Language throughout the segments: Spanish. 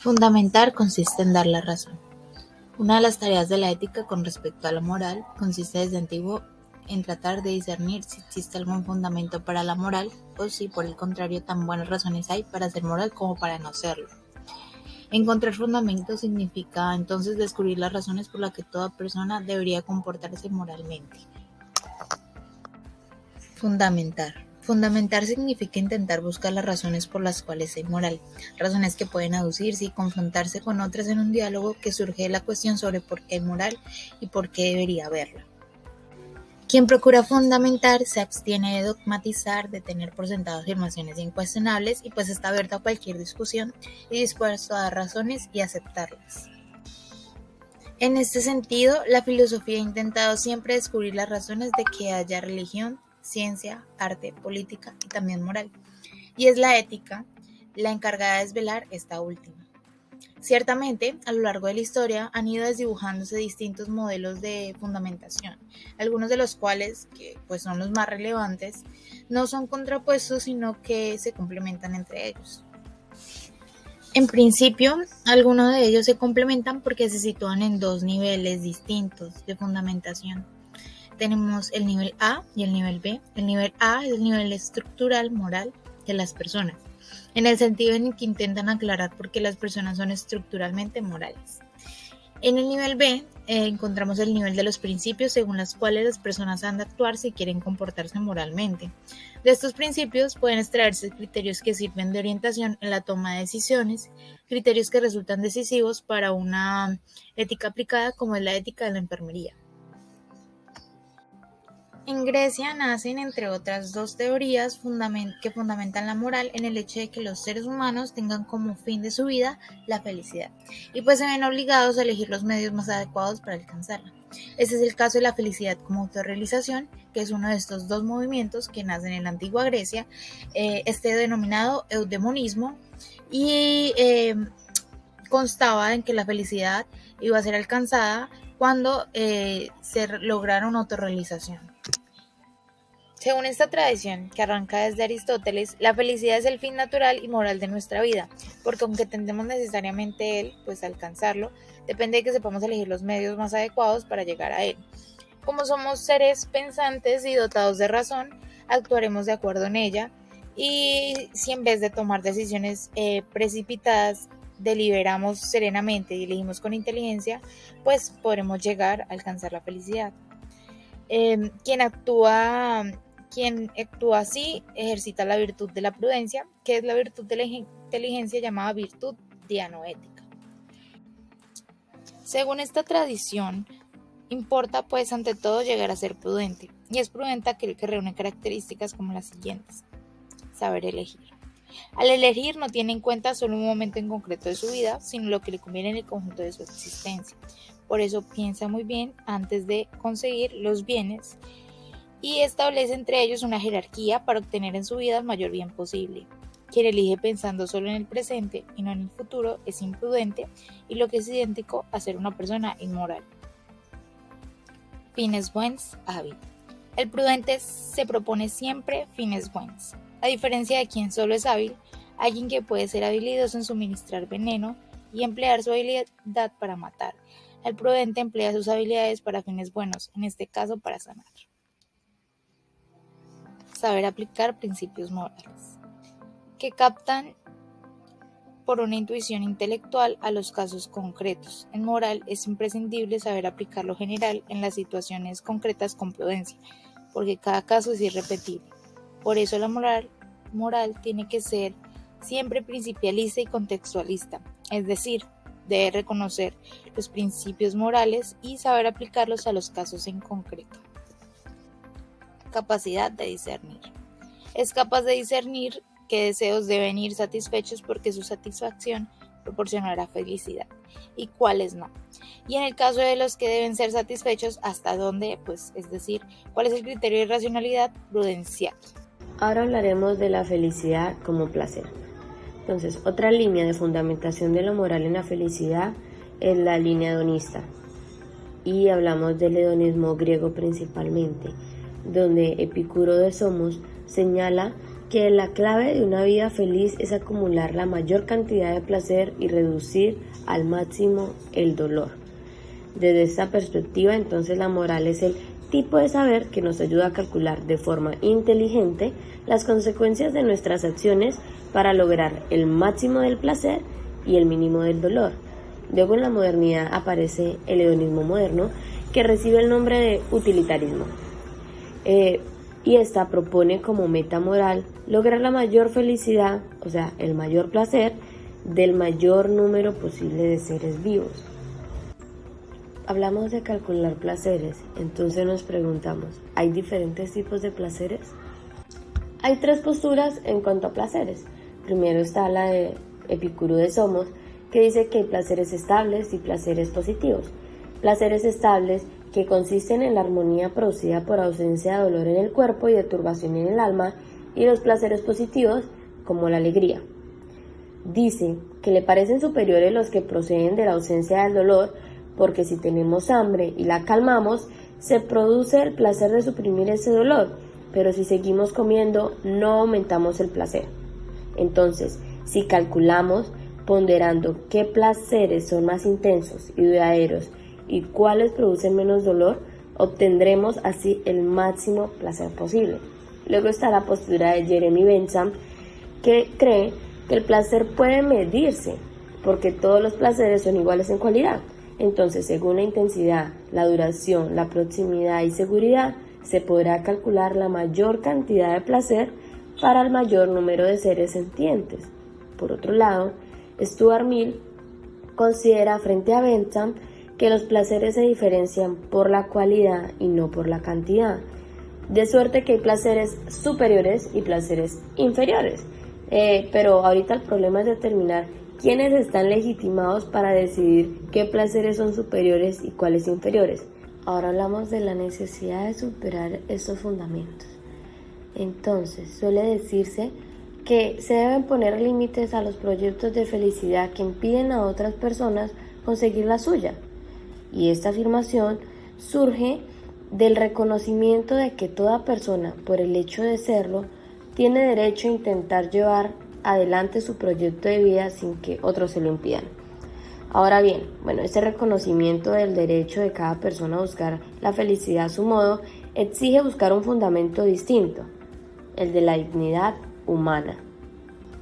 Fundamentar consiste en dar la razón. Una de las tareas de la ética con respecto a la moral consiste desde antiguo en tratar de discernir si existe algún fundamento para la moral o si, por el contrario, tan buenas razones hay para ser moral como para no serlo. Encontrar fundamentos significa entonces descubrir las razones por las que toda persona debería comportarse moralmente. Fundamentar significa intentar buscar las razones por las cuales hay moral, razones que pueden aducirse y confrontarse con otras en un diálogo que surge de la cuestión sobre por qué hay moral y por qué debería haberla. Quien procura fundamentar se abstiene de dogmatizar, de tener por sentado afirmaciones incuestionables y pues está abierto a cualquier discusión y dispuesto a dar razones y aceptarlas. En este sentido, la filosofía ha intentado siempre descubrir las razones de que haya religión, ciencia, arte, política y también moral, y es la ética la encargada de desvelar esta última. Ciertamente, a lo largo de la historia han ido desdibujándose distintos modelos de fundamentación, algunos de los cuales, que pues son los más relevantes, no son contrapuestos, sino que se complementan entre ellos. En principio, algunos de ellos se complementan porque se sitúan en dos niveles distintos de fundamentación. Tenemos el nivel A y el nivel B. El nivel A es el nivel estructural moral de las personas, en el sentido en el que intentan aclarar por qué las personas son estructuralmente morales. En el nivel B encontramos el nivel de los principios según los cuales las personas han de actuar si quieren comportarse moralmente. De estos principios pueden extraerse criterios que sirven de orientación en la toma de decisiones, criterios que resultan decisivos para una ética aplicada como es la ética de la enfermería. En Grecia nacen, entre otras, dos teorías que fundamentan la moral en el hecho de que los seres humanos tengan como fin de su vida la felicidad, y pues se ven obligados a elegir los medios más adecuados para alcanzarla. Este es el caso de la felicidad como autorrealización, que es uno de estos dos movimientos que nacen en la antigua Grecia, denominado eudemonismo, y constaba en que la felicidad iba a ser alcanzada cuando se lograra una autorrealización. Según esta tradición, que arranca desde Aristóteles, la felicidad es el fin natural y moral de nuestra vida, porque aunque tendemos necesariamente a él, pues a alcanzarlo, depende de que sepamos elegir los medios más adecuados para llegar a él. Como somos seres pensantes y dotados de razón, actuaremos de acuerdo en ella, y si en vez de tomar decisiones precipitadas, deliberamos serenamente y elegimos con inteligencia, pues podremos llegar a alcanzar la felicidad. Quien actúa así ejercita la virtud de la prudencia, que es la virtud de la inteligencia llamada virtud dianoética. Según esta tradición, importa pues ante todo llegar a ser prudente, y es prudente aquel que reúne características como las siguientes: saber elegir. Al elegir no tiene en cuenta solo un momento en concreto de su vida, sino lo que le conviene en el conjunto de su existencia. Por eso piensa muy bien antes de conseguir los bienes y establece entre ellos una jerarquía para obtener en su vida el mayor bien posible. Quien elige pensando solo en el presente y no en el futuro es imprudente, y lo que es idéntico a ser una persona inmoral. Fines buens hábil. El prudente se propone siempre fines buens. A diferencia de quien solo es hábil, alguien que puede ser habilidoso en suministrar veneno y emplear su habilidad para matar. El prudente emplea sus habilidades para fines buenos, en este caso para sanar. Saber aplicar principios morales, que captan por una intuición intelectual a los casos concretos. En moral es imprescindible saber aplicar lo general en las situaciones concretas con prudencia, porque cada caso es irrepetible. Por eso la moral tiene que ser siempre principialista y contextualista, es decir, debe reconocer los principios morales y saber aplicarlos a los casos en concreto. Capacidad de discernir. Es capaz de discernir qué deseos deben ir satisfechos porque su satisfacción proporcionará felicidad y cuáles no. Y en el caso de los que deben ser satisfechos, hasta dónde, pues, es decir, cuál es el criterio de racionalidad prudencial. Ahora hablaremos de la felicidad como placer. Entonces, otra línea de fundamentación de la moral en la felicidad es la línea hedonista. Y hablamos del hedonismo griego principalmente, donde Epicuro de Somos señala que la clave de una vida feliz es acumular la mayor cantidad de placer y reducir al máximo el dolor. Desde esta perspectiva, entonces, la moral es el tipo de saber que nos ayuda a calcular de forma inteligente las consecuencias de nuestras acciones para lograr el máximo del placer y el mínimo del dolor. Luego, en la modernidad aparece el hedonismo moderno, que recibe el nombre de utilitarismo. Y esta propone como meta moral lograr la mayor felicidad, o sea, el mayor placer del mayor número posible de seres vivos. Hablamos de calcular placeres, entonces nos preguntamos, ¿hay diferentes tipos de placeres? Hay tres posturas en cuanto a placeres. Primero está la de Epicuro de Somos, que dice que hay placeres estables y placeres positivos. Placeres estables que consisten en la armonía producida por ausencia de dolor en el cuerpo y de turbación en el alma, y los placeres positivos como la alegría. Dice que le parecen superiores los que proceden de la ausencia del dolor, porque si tenemos hambre y la calmamos, se produce el placer de suprimir ese dolor, pero si seguimos comiendo, no aumentamos el placer. Entonces, si calculamos, ponderando qué placeres son más intensos y duraderos y cuáles producen menos dolor, obtendremos así el máximo placer posible. Luego está la postura de Jeremy Bentham, que cree que el placer puede medirse, porque todos los placeres son iguales en cualidad. Entonces, según la intensidad, la duración, la proximidad y seguridad, se podrá calcular la mayor cantidad de placer para el mayor número de seres sintientes. Por otro lado, Stuart Mill considera frente a Bentham que los placeres se diferencian por la cualidad y no por la cantidad, de suerte que hay placeres superiores y placeres inferiores. Pero ahorita el problema es determinar quiénes están legitimados para decidir qué placeres son superiores y cuáles inferiores. Ahora hablamos de la necesidad de superar estos fundamentos. Entonces, suele decirse que se deben poner límites a los proyectos de felicidad que impiden a otras personas conseguir la suya. Y esta afirmación surge del reconocimiento de que toda persona, por el hecho de serlo, tiene derecho a intentar llevar adelante su proyecto de vida sin que otros se lo impidan. Ahora bien, este reconocimiento del derecho de cada persona a buscar la felicidad a su modo exige buscar un fundamento distinto, el de la dignidad humana.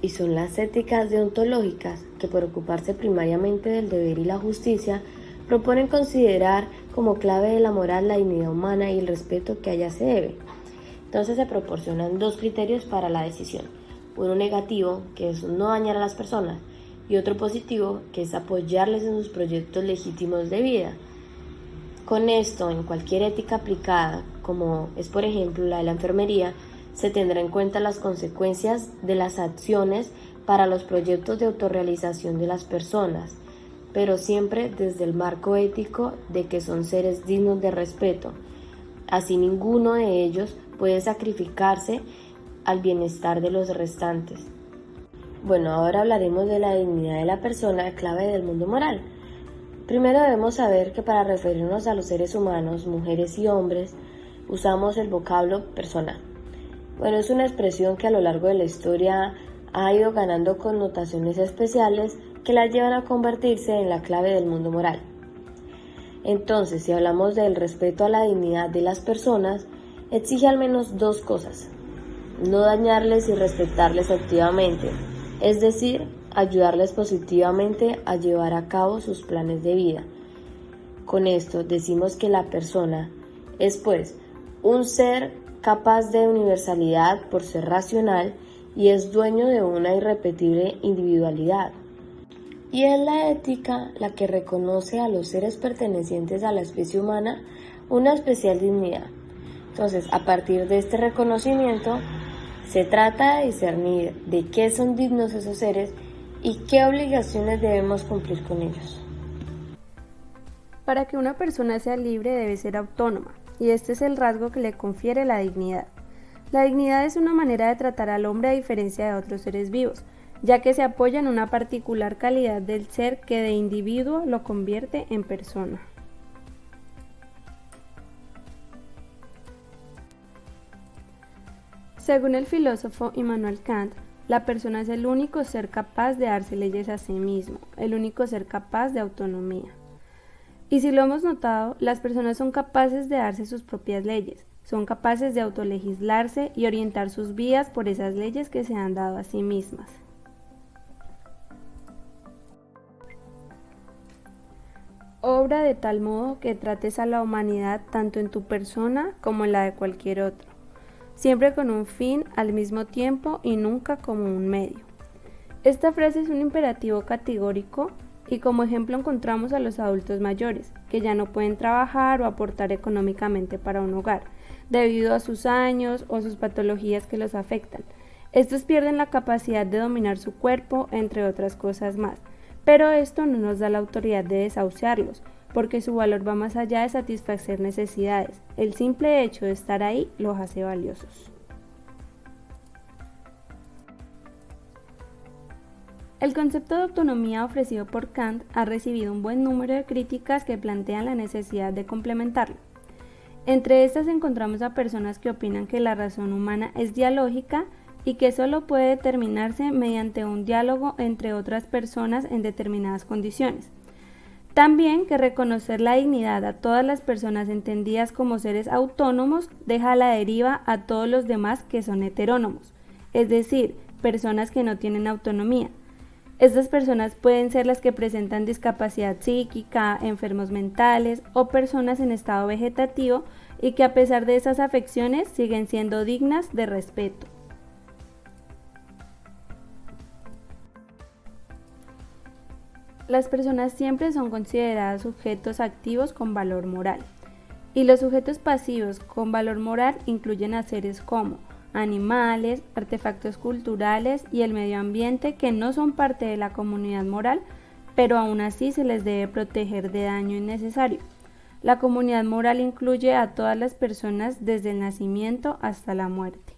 Y son las éticas deontológicas que, por ocuparse primariamente del deber y la justicia, proponen considerar como clave de la moral la dignidad humana y el respeto que a ella se debe. Entonces se proporcionan dos criterios para la decisión. Uno negativo, que es no dañar a las personas, y otro positivo, que es apoyarles en sus proyectos legítimos de vida. Con esto, en cualquier ética aplicada, como es por ejemplo la de la enfermería, se tendrá en cuenta las consecuencias de las acciones para los proyectos de autorrealización de las personas, pero siempre desde el marco ético de que son seres dignos de respeto. Así ninguno de ellos puede sacrificarse al bienestar de los restantes. Ahora hablaremos de la dignidad de la persona, clave del mundo moral. Primero debemos saber que para referirnos a los seres humanos, mujeres y hombres, usamos el vocablo persona. Es una expresión que a lo largo de la historia ha ido ganando connotaciones especiales que la llevan a convertirse en la clave del mundo moral. Entonces, si hablamos del respeto a la dignidad de las personas, exige al menos dos cosas: no dañarles y respetarles activamente, es decir, ayudarles positivamente a llevar a cabo sus planes de vida. Con esto decimos que la persona es, pues, un ser capaz de universalidad por ser racional y es dueño de una irrepetible individualidad. Y es la ética la que reconoce a los seres pertenecientes a la especie humana una especial dignidad. Entonces, a partir de este reconocimiento, se trata de discernir de qué son dignos esos seres y qué obligaciones debemos cumplir con ellos. Para que una persona sea libre debe ser autónoma, y este es el rasgo que le confiere la dignidad. La dignidad es una manera de tratar al hombre a diferencia de otros seres vivos, ya que se apoya en una particular calidad del ser que de individuo lo convierte en persona. Según el filósofo Immanuel Kant, la persona es el único ser capaz de darse leyes a sí mismo, el único ser capaz de autonomía. Y si lo hemos notado, las personas son capaces de darse sus propias leyes, son capaces de autolegislarse y orientar sus vidas por esas leyes que se han dado a sí mismas. Obra de tal modo que trates a la humanidad tanto en tu persona como en la de cualquier otro, siempre con un fin al mismo tiempo y nunca como un medio. Esta frase es un imperativo categórico y como ejemplo encontramos a los adultos mayores, que ya no pueden trabajar o aportar económicamente para un hogar, debido a sus años o sus patologías que los afectan. Estos pierden la capacidad de dominar su cuerpo, entre otras cosas más, pero esto no nos da la autoridad de desahuciarlos, porque su valor va más allá de satisfacer necesidades. El simple hecho de estar ahí los hace valiosos. El concepto de autonomía ofrecido por Kant ha recibido un buen número de críticas que plantean la necesidad de complementarlo. Entre estas encontramos a personas que opinan que la razón humana es dialógica y que solo puede determinarse mediante un diálogo entre otras personas en determinadas condiciones. También que reconocer la dignidad a todas las personas entendidas como seres autónomos deja a la deriva a todos los demás que son heterónomos, es decir, personas que no tienen autonomía. Estas personas pueden ser las que presentan discapacidad psíquica, enfermos mentales o personas en estado vegetativo y que a pesar de esas afecciones siguen siendo dignas de respeto. Las personas siempre son consideradas sujetos activos con valor moral, y los sujetos pasivos con valor moral incluyen a seres como animales, artefactos culturales y el medio ambiente que no son parte de la comunidad moral, pero aún así se les debe proteger de daño innecesario. La comunidad moral incluye a todas las personas desde el nacimiento hasta la muerte.